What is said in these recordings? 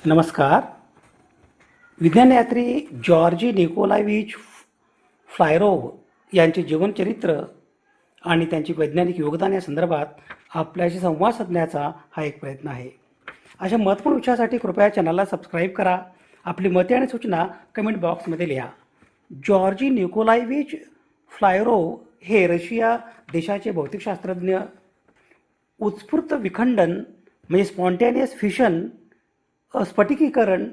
नमस्कार. विज्ञानयात्री जॉर्जी निकोलायविच फ्लायरोव्ह यांचे जीवनचरित्र आणि त्यांचे वैज्ञानिक योगदान या संदर्भात आपल्याशी संवाद साधण्याचा हा एक प्रयत्न आहे. अशा महत्त्वपूर्ण विषयासाठी कृपया चॅनलला सबस्क्राईब करा. आपली मते आणि सूचना कमेंट बॉक्समध्ये लिहा. जॉर्जी निकोलायविच फ्लायरोव्ह हे रशिया देशाचे भौतिकशास्त्रज्ञ, उत्स्फूर्त विखंडन म्हणजे स्पॉन्टेनियस फिशन, स्फटिकीकरण,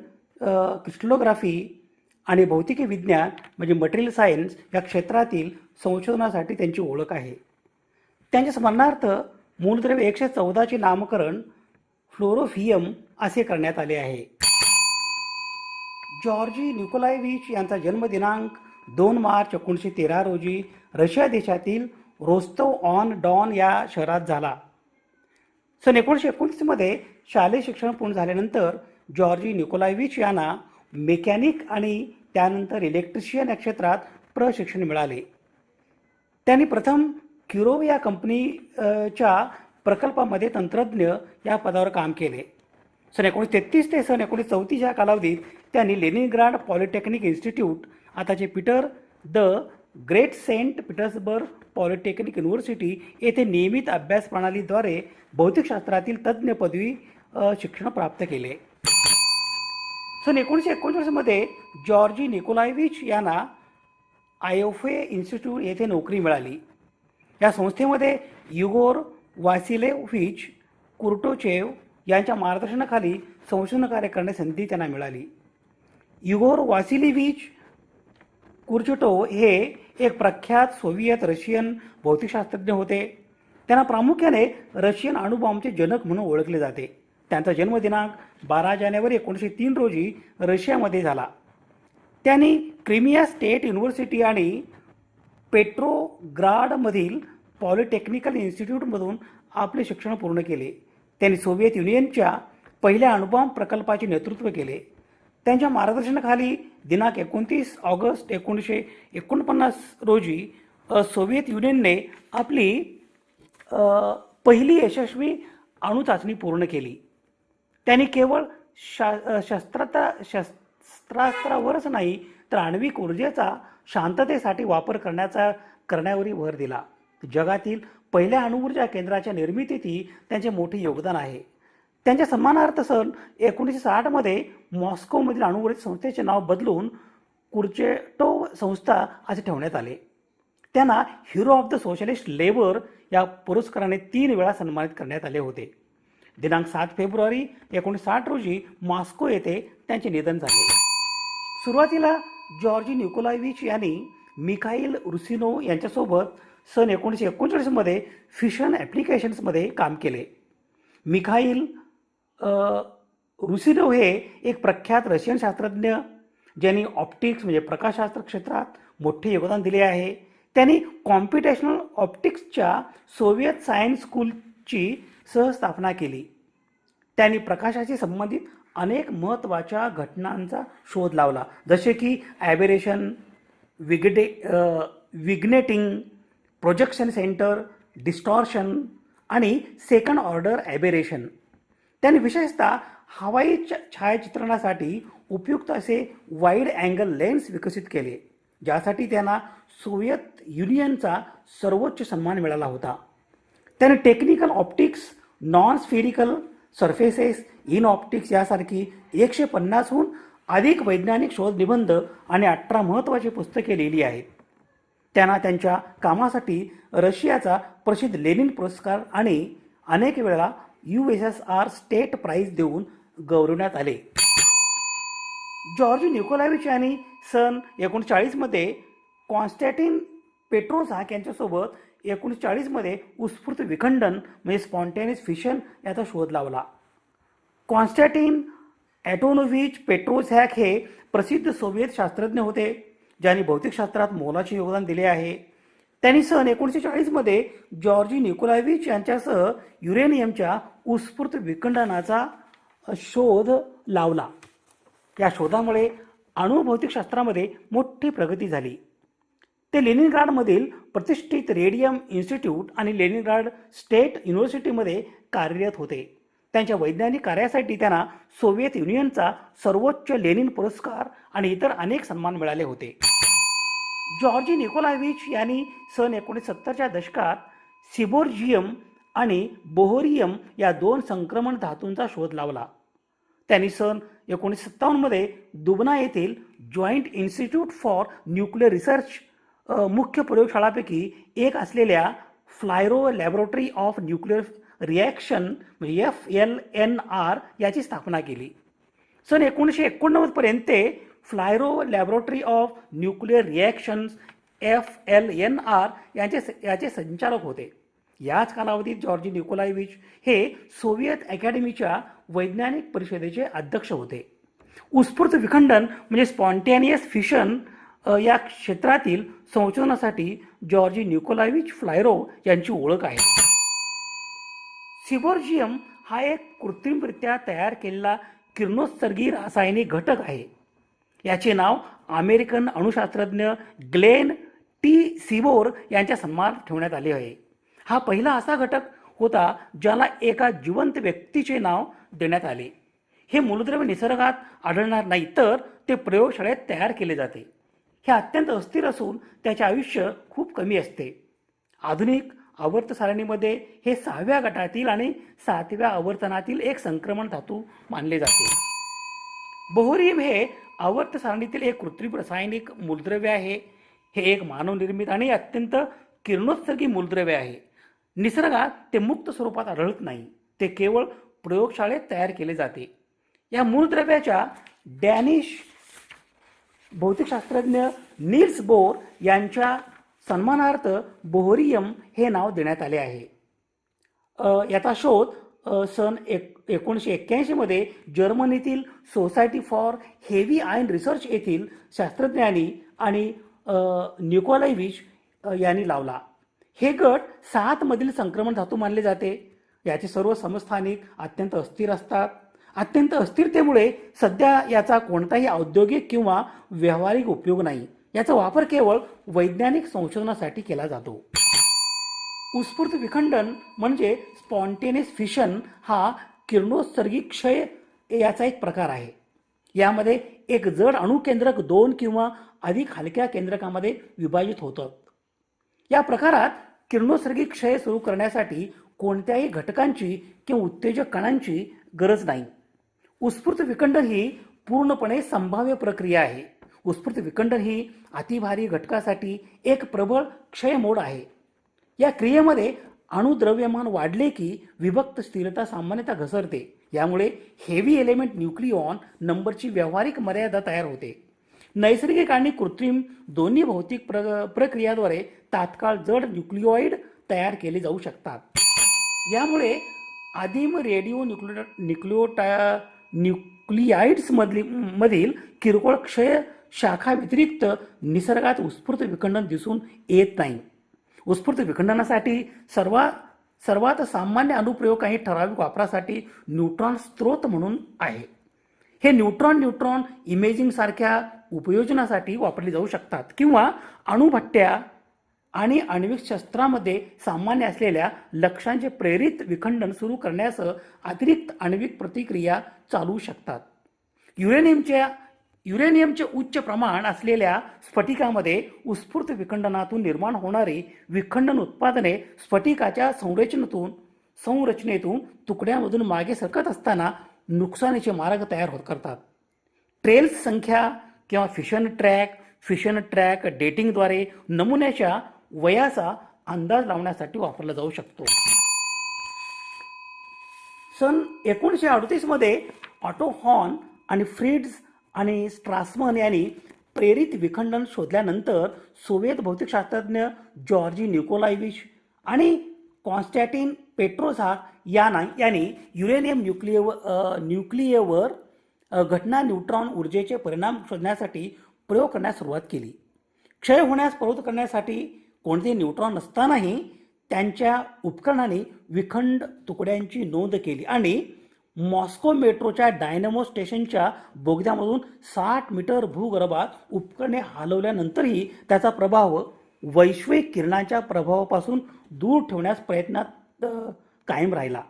क्रिस्टलोग्राफी आणि भौतिकी विज्ञान म्हणजे मटेरियल सायन्स या क्षेत्रातील संशोधनासाठी त्यांची ओळख आहे. त्यांच्या स्मरणार्थ मूलद्रव्य 114चे नामकरण फ्लोरोफियम असे करण्यात आले आहे. जॉर्जी निकोलायविच यांचा जन्मदिनांक 2 मार्च 1913 रोजी रशिया देशातील रोस्तव ऑन डॉन या शहरात झाला. सन 1929मध्ये शालेय शिक्षण पूर्ण झाल्यानंतर जॉर्जी निकोलायविच यांना मेकॅनिक आणि त्यानंतर इलेक्ट्रिशियन या क्षेत्रात प्रशिक्षण मिळाले. त्यांनी प्रथम क्युरोव या कंपनीच्या प्रकल्पामध्ये तंत्रज्ञ या पदावर काम केले. सन 1933 ते सन 1934 या कालावधीत त्यांनी लेनिनग्राड पॉलिटेक्निक इन्स्टिट्यूट, आताचे Peter the Great Saint Petersburg polytechnic university येथे नियमित अभ्यास प्रणालीद्वारे भौतिकशास्त्रातील तज्ज्ञ पदवी शिक्षण प्राप्त केले. सन 1939मध्ये जॉर्जी निकोलायविच यांना आयोफे इन्स्टिट्यूट येथे नोकरी मिळाली. या संस्थेमध्ये युगोर वासिलेव्हिच कुर्टोचेव यांच्या मार्गदर्शनाखाली संशोधन कार्य करण्याची संधी त्यांना मिळाली. युगोर वासिलेव्हिच कुर्चटोव हे एक प्रख्यात सोव्हिएत रशियन भौतिकशास्त्रज्ञ होते. त्यांना प्रामुख्याने रशियन अणुबॉम्बचे जनक म्हणून ओळखले जाते. त्यांचा जन्मदिनांक 12 जानेवारी 1903 रोजी रशियामध्ये झाला. त्यांनी क्रिमिया स्टेट युनिव्हर्सिटी आणि पेट्रोग्राडमधील पॉलिटेक्निकल इन्स्टिट्यूटमधून आपले शिक्षण पूर्ण केले. त्यांनी सोव्हिएत युनियनच्या पहिल्या अणुबॉम्ब प्रकल्पाचे नेतृत्व केले. त्यांच्या मार्गदर्शनाखाली दिनांक 29 ऑगस्ट 1949 रोजी सोव्हिएत युनियनने आपली पहिली यशस्वी अणुचाचणी पूर्ण केली. त्यांनी केवळ शस्त्रास्त्रावरच नाही तर आण्विक ऊर्जेचा शांततेसाठी वापर करण्यावरही भर दिला. जगातील पहिल्या अणुऊर्जा केंद्राच्या निर्मितीतही त्यांचे मोठे योगदान आहे. त्यांच्या सन्मानार्थ सन 1960मध्ये मॉस्कोमधील अणुऊर्जा संस्थेचे नाव बदलून कुर्चेटोव संस्था असे ठेवण्यात आले. त्यांना hero of the socialist labour या पुरस्काराने 3 वेळा सन्मानित करण्यात आले होते. दिनांक 7 फेब्रुवारी 1960 रोजी मॉस्को येथे त्यांचे निधन झाले. सुरुवातीला जॉर्जी निकोलायविच यांनी मिखाईल रुसिनोव यांच्यासोबत सन 1939मध्ये फिशन ॲप्लिकेशन्समध्ये काम केले. मिखाईल रुसिनोव हे एक प्रख्यात रशियन शास्त्रज्ञ ज्यांनी ऑप्टिक्स म्हणजे प्रकाशशास्त्र क्षेत्रात मोठे योगदान दिले आहे. त्यांनी कॉम्प्युटेशनल ऑप्टिक्सच्या सोव्हिएत सायन्स स्कूलची सहस्थापना केली. त्यांनी प्रकाशाशी संबंधित अनेक महत्त्वाच्या घटनांचा शोध लावला, जसे की ॲबेरेशन, विग्नेटिंग, प्रोजेक्शन सेंटर, डिस्टॉर्शन आणि सेकंड ऑर्डर ॲबेरेशन. त्यांनी विशेषतः हवाई छायाचित्रणासाठी उपयुक्त असे वाईड अँगल लेन्स विकसित केले, ज्यासाठी त्यांना सोव्हिएत युनियनचा सर्वोच्च सन्मान मिळाला होता. त्याने technical optics, non spherical surfaces in optics यासारखी 150हून अधिक वैज्ञानिक शोध निबंध आणि 18 महत्त्वाची पुस्तके लिहिली आहेत. त्यांना त्यांच्या कामासाठी रशियाचा प्रसिद्ध लेनिन पुरस्कार आणि अनेक वेळा USSR स्टेट प्राइज देऊन गौरवण्यात आले. जॉर्जी निकोलायविच यांनी सन 1940मध्ये कॉन्स्टॅटिन पेट्रोझाक यांच्यासोबत 1940मध्ये उत्स्फूर्त विखंडन म्हणजे स्पॉन्टेनियस फिशन याचा शोध लावला. कॉन्स्टॅटिन ॲटोनोव्हिच पेट्रोझॅक हे प्रसिद्ध सोव्हिएत शास्त्रज्ञ होते, ज्यांनी भौतिकशास्त्रात मोलाचे योगदान दिले आहे. त्यांनी सन 1940मध्ये जॉर्जी निकोलायविच यांच्यासह युरेनियमच्या उत्स्फूर्त विखंडनाचा शोध लावला. या शोधामुळे अणुभौतिकशास्त्रामध्ये मोठी प्रगती झाली. ते लेनिनग्राडमधील प्रतिष्ठित रेडियम इन्स्टिट्यूट आणि लेनिनग्राड स्टेट युनिव्हर्सिटीमध्ये कार्यरत होते. त्यांच्या वैज्ञानिक कार्यासाठी त्यांना सोव्हिएत युनियनचा सर्वोच्च लेनिन पुरस्कार आणि इतर अनेक सन्मान मिळाले होते. जॉर्जी निकोलायविच यांनी सन 1970च्या दशकात सिबोर्जियम आणि बोहोरियम या दोन संक्रमण धातूंचा शोध लावला. त्यांनी सन 1957मध्ये दुबना येथील joint institute for nuclear research मुख्य प्रयोगशाळांपैकी एक असलेल्या Flerov laboratory of nuclear reaction म्हणजे FLNR याची स्थापना केली. सन 1989 पर्यंत ते Flerov laboratory of nuclear reactions FLNR याचे संचालक होते. याच कालावधीत जॉर्जी निकोलायविच हे सोव्हिएत अकॅडमीच्या वैज्ञानिक परिषदेचे अध्यक्ष होते. उत्स्फूर्त विखंडन म्हणजे स्पॉन्टेनियस फिशन या क्षेत्रातील संशोधनासाठी जॉर्जी निकोलायविच फ्लायरो यांची ओळख आहे. सिबोर्जियम हा एक कृत्रिमरित्या तयार केलेला किरणोत्सर्गी रासायनिक घटक आहे. याचे नाव अमेरिकन अणुशास्त्रज्ञ ग्लेन टी सिबोर यांच्या सन्मानार्थ ठेवण्यात आले आहे. हा पहिला असा घटक होता ज्याला एका जिवंत व्यक्तीचे नाव देण्यात आले. हे मूलद्रव्य निसर्गात आढळणार नाही, तर ते प्रयोगशाळेत तयार केले जाते. हे अत्यंत अस्थिर असून त्याचे आयुष्य खूप कमी असते. आधुनिक आवर्त सारणीमध्ये हे 6व्या गटातील आणि 7व्या आवर्तनातील एक संक्रमण धातू मानले जाते. बोहोरियम हे आवर्त सारणीतील एक कृत्रिम रासायनिक मूलद्रव्य आहे. हे एक मानवनिर्मित आणि अत्यंत किरणोत्सर्गी मूलद्रव्य आहे. निसर्गात ते मुक्त स्वरूपात आढळत नाही, ते केवळ प्रयोगशाळेत तयार केले जाते. या मूलद्रव्याच्या डॅनिश भौतिकशास्त्रज्ञ नील्स बोर यांच्या सन्मानार्थ बोहोरियम हे नाव देण्यात आले आहे. याचा शोध सन 1981मध्ये जर्मनीतील society for heavy iron research येथील शास्त्रज्ञांनी आणि निकोलायविच यांनी लावला. हे गट 7 मधील संक्रमण धातू मानले जाते. याचे सर्व समस्थानिक अत्यंत अस्थिर असतात. अत्यंत अस्थिरतेमुळे सध्या याचा कोणताही औद्योगिक किंवा व्यावहारिक उपयोग नाही. याचा वापर केवळ वैज्ञानिक संशोधनासाठी केला जातो. उत्स्फूर्त विखंडन म्हणजे स्पॉन्टेनियस फिशन हा किरणोत्सर्गी क्षय याचा एक प्रकार आहे. यामध्ये एक जड अणुकेंद्रक 2 किंवा अधिक हलक्या केंद्रकामध्ये विभाजित होतात. या प्रकारात किरणोत्सर्गी क्षय सुरू करण्यासाठी कोणत्याही घटकांची किंवा उत्तेजक कणांची गरज नाही. उत्स्फूर्त विखंडन ही पूर्णपणे संभाव्य प्रक्रिया आहे. उत्स्फूर्त विखंडन ही अतिभारी घटकासाठी एक प्रबळ क्षय मोड आहे. या क्रियेमध्ये अणुद्रव्यमान वाढले की विभक्त स्थिरता सामान्यतः घसरते. यामुळे हेवी एलिमेंट न्यूक्लिऑन नंबरची व्यावहारिक मर्यादा तयार होते. नैसर्गिक आणि कृत्रिम दोन्ही भौतिक प्रक्रियाद्वारे तात्काळ जड न्यूक्लिओइड तयार केले जाऊ शकतात. यामुळे आदिम रेडिओ न्यूक्लियाइड्स मधील किरकोळ क्षय शाखा व्यतिरिक्त निसर्गात उत्स्फूर्त विखंडन दिसून येत नाही. उत्स्फूर्त विखंडनासाठी सर्वात सामान्य अनुप्रयोग काही ठराविक वापरासाठी न्यूट्रॉन स्रोत म्हणून आहे. हे न्यूट्रॉन इमेजिंग सारख्या उपयोजनासाठी वापरले जाऊ शकतात किंवा अणुभट्ट्या आणि आण्विक शस्त्रामध्ये सामान्य असलेल्या लक्ष्यांचे प्रेरित विखंडन सुरू करण्यासह अतिरिक्त आण्विक प्रतिक्रिया चालू शकतात. युरेनियमचे उच्च प्रमाण असलेल्या स्फटिकामध्ये उत्स्फूर्त विखंडनातून निर्माण होणारी विखंडन उत्पादने स्फटिकाच्या संरचनेतून तुकड्यामधून मागे सरकत असताना नुकसानीचे मार्ग तयार करतात. ट्रेल्स संख्या किंवा फिशन ट्रॅक डेटिंगद्वारे नमुन्याच्या वयाचा अंदाज लावण्यासाठी वापरला जाऊ शकतो. सन 1938 मध्ये ऑटो हॉर्न आणि फ्रिट्झ आणि स्ट्रासमन यांनी प्रेरित विखंडन शोधल्यानंतर सोव्हिएत भौतिकशास्त्रज्ञ जॉर्जी निकोलायविच आणि कॉन्स्टॅटिन पेट्रोझाक यांनी युरेनियम न्यूक्लियेवर घटना न्यूट्रॉन ऊर्जेचे परिणाम शोधण्यासाठी प्रयोग करण्यास सुरुवात केली. क्षय होण्यास प्रवृत्त करण्यासाठी कोणतेही न्यूट्रॉन नसतानाही त्यांच्या उपकरणाने विखंड तुकड्यांची नोंद केली आणि मॉस्को मेट्रोच्या डायनॅमो स्टेशनच्या बोगद्यामधून 60 मीटर भूगर्भात उपकरणे हलवल्यानंतरही त्याचा प्रभाव वैश्विक किरणांच्या प्रभावापासून दूर ठेवण्यास प्रयत्नात कायम राहिला.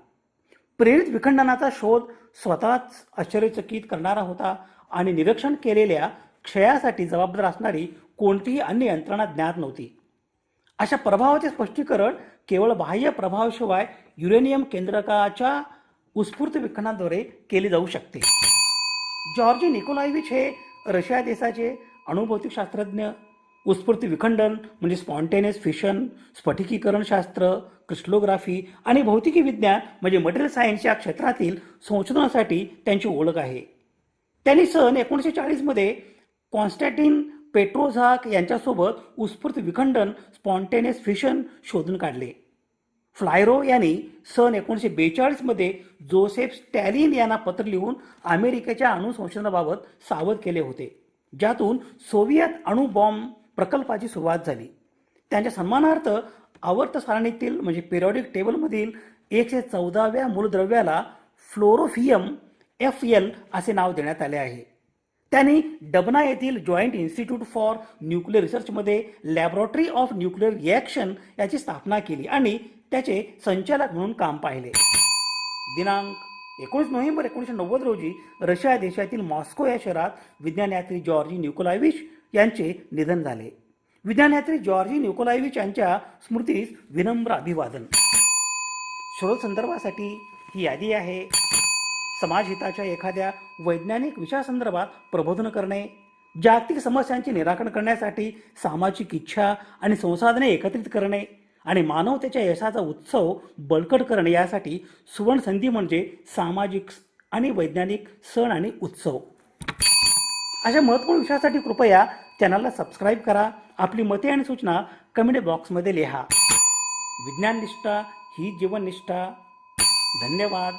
प्रेरित विखंडनाचा शोध स्वतःच आश्चर्यचकित करणारा होता आणि निरीक्षण केलेल्या क्षयासाठी जबाबदार असणारी कोणतीही अन्य यंत्रणा ज्ञात नव्हती. अशा प्रभावाचे स्पष्टीकरण केवळ बाह्य प्रभावाशिवाय युरेनियम केंद्रकाच्या उत्स्फूर्त विखंडनाद्वारे केले जाऊ शकते. जॉर्जी निकोलायविच हे रशिया देशाचे अणुभौतिकशास्त्रज्ञ, उत्स्फूर्त विखंडन म्हणजे स्पॉन्टेनियस फिशन, स्फटिकीकरणशास्त्र, क्रिस्टलोग्राफी आणि भौतिकी विज्ञान म्हणजे मटेरियल सायन्स या क्षेत्रातील संशोधनासाठी त्यांची ओळख आहे. त्यांनी सन 1940मध्ये कॉन्स्टँटिन पेट्रोझाक यांच्यासोबत उत्स्फूर्त विखंडन स्पॉन्टेनियस फिशन शोधून काढले. फ्लायरो यांनी सन 1942मध्ये जोसेफ स्टॅलिन यांना पत्र लिहून अमेरिकेच्या अणुसंशोधनाबाबत सावध केले होते, ज्यातून सोव्हिएत अणुबॉम्ब प्रकल्पाची सुरुवात झाली. त्यांच्या सन्मानार्थ आवर्त सारणीतील म्हणजे पिरियॉडिक टेबलमधील 114व्या मूलद्रव्याला फ्लोरोफियम FL असे नाव देण्यात आले आहे. त्यांनी डबना येथील जॉईंट इन्स्टिट्यूट फॉर न्यूक्लिअर रिसर्चमध्ये लॅबोरेटरी ऑफ न्यूक्लिअर रिॲक्शन याची स्थापना केली आणि त्याचे संचालक म्हणून काम पाहिले. दिनांक 19 नोव्हेंबर 1990 रोजी रशिया देशातील मॉस्को या शहरात विज्ञानयात्री जॉर्जी निकोलायविच यांचे निधन झाले. विज्ञानयात्री जॉर्जी निकोलायविच यांच्या स्मृतीस विनम्र अभिवादन. शोध संदर्भासाठी ही यादी आहे. समाजहिताच्या एखाद्या वैज्ञानिक विषयासंदर्भात प्रबोधन करणे, जागतिक समस्यांचे निराकरण करण्यासाठी सामाजिक इच्छा आणि संसाधने एकत्रित करणे आणि मानवतेच्या यशाचा उत्सव बळकट करणे यासाठी सुवर्ण संधी म्हणजे सामाजिक आणि वैज्ञानिक सण आणि उत्सव. अशा महत्त्वपूर्ण विषयासाठी कृपया चॅनलला सबस्क्राईब करा. आपली मते आणि सूचना कमेंट बॉक्समध्ये लिहा. विज्ञान निष्ठा ही जीवननिष्ठा. धन्यवाद.